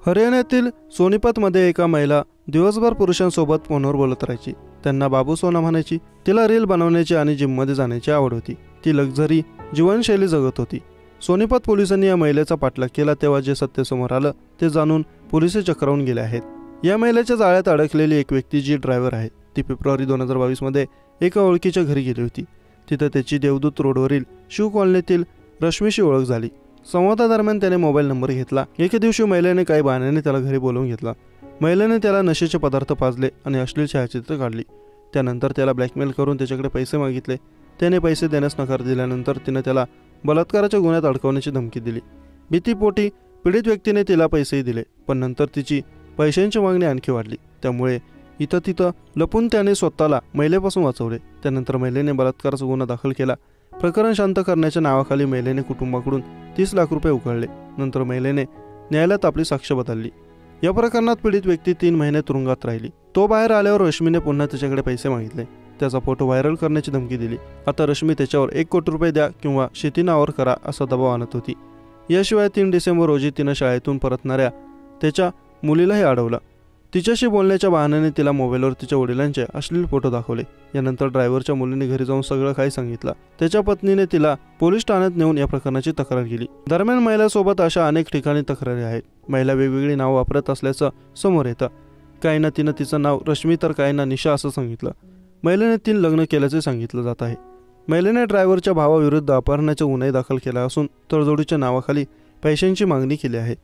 हरियाणातील सोनीपतमध्ये एका महिला दिवसभर पुरुषांसोबत फोनवर बोलत राहायची. त्यांना बाबू सोना म्हणायची. तिला रील बनवण्याची आणि जिममध्ये जाण्याची आवड होती. ती लक्झरी जीवनशैली जगत होती. सोनीपत पोलिसांनी या महिलेचा पाठलाग केला तेव्हा जे सत्य समोर आलं ते जाणून पोलिस चक्रावून गेले आहेत. या महिलेच्या जाळ्यात अडकलेली एक व्यक्ती जी ड्रायव्हर आहे ती फेब्रुवारी 2022 मध्ये एका ओळखीच्या घरी गेली होती. तिथं त्याची देवदूत रोडवरील शिव कॉलनीतील रश्मीशी ओळख झाली. संवादादरम्यान त्याने मोबाईल नंबर घेतला. एके दिवशी महिलेने काही बहाण्याने त्याला घरी बोलावून घेतला. महिलेने त्याला नशेचे पदार्थ पाजले आणि अश्लील छायाचित्र काढली. त्यानंतर त्याला ब्लॅकमेल करून त्याच्याकडे पैसे मागितले. त्याने पैसे देण्यास नकार दिल्यानंतर तिने त्याला बलात्काराच्या गुन्ह्यात अडकवण्याची धमकी दिली. भीतीपोटी पीडित व्यक्तीने तिला पैसेही दिले, पण नंतर तिची पैशांची मागणी आणखी वाढली. त्यामुळे इथं तिथं लपून त्याने स्वतःला महिलेपासून वाचवले. त्यानंतर महिलेने बलात्काराचा गुन्हा दाखल केला. प्रकरण शांत करण्याच्या नावाखाली महिलेने कुटुंबाकडून 30 लाख रुपये उकळले. नंतर महिलेने न्यायालयात आपली साक्ष बदलली. या प्रकरणात पीडित व्यक्ती 3 महिने तुरुंगात राहिली. तो बाहेर आल्यावर रश्मीने पुन्हा त्याच्याकडे पैसे मागितले. त्याचा फोटो व्हायरल करण्याची धमकी दिली. आता रश्मी त्याच्यावर 1 कोटी रुपये द्या किंवा शेती नावावर करा असा दबाव आणत होती. याशिवाय 3 डिसेंबर रोजी तिनं शाळेतून परतणाऱ्या त्याच्या मुलीलाही अडवलं. तिच्याशी बोलण्याच्या बहाण्याने तिला मोबाईलवर तिच्या वडिलांचे अश्लील फोटो दाखवले. यानंतर ड्रायव्हरच्या मुलीने घरी जाऊन सगळं काही सांगितलं. त्याच्या पत्नीने तिला पोलीस ठाण्यात नेऊन या प्रकरणाची तक्रार केली. दरम्यान महिलांसोबत अशा अनेक ठिकाणी तक्रारी आहेत. महिला वेगवेगळी नावं वापरत असल्याचं समोर येतं. काहींना तिनं तिचं नाव रश्मी तर काहींना निशा असं सांगितलं. महिलेने 3 लग्न केल्याचे सांगितलं जात आहे. महिलेने ड्रायव्हरच्या भावाविरुद्ध अपहरणाचा गुन्हाही दाखल केला असून तडजोडीच्या नावाखाली पैशांची मागणी केली आहे.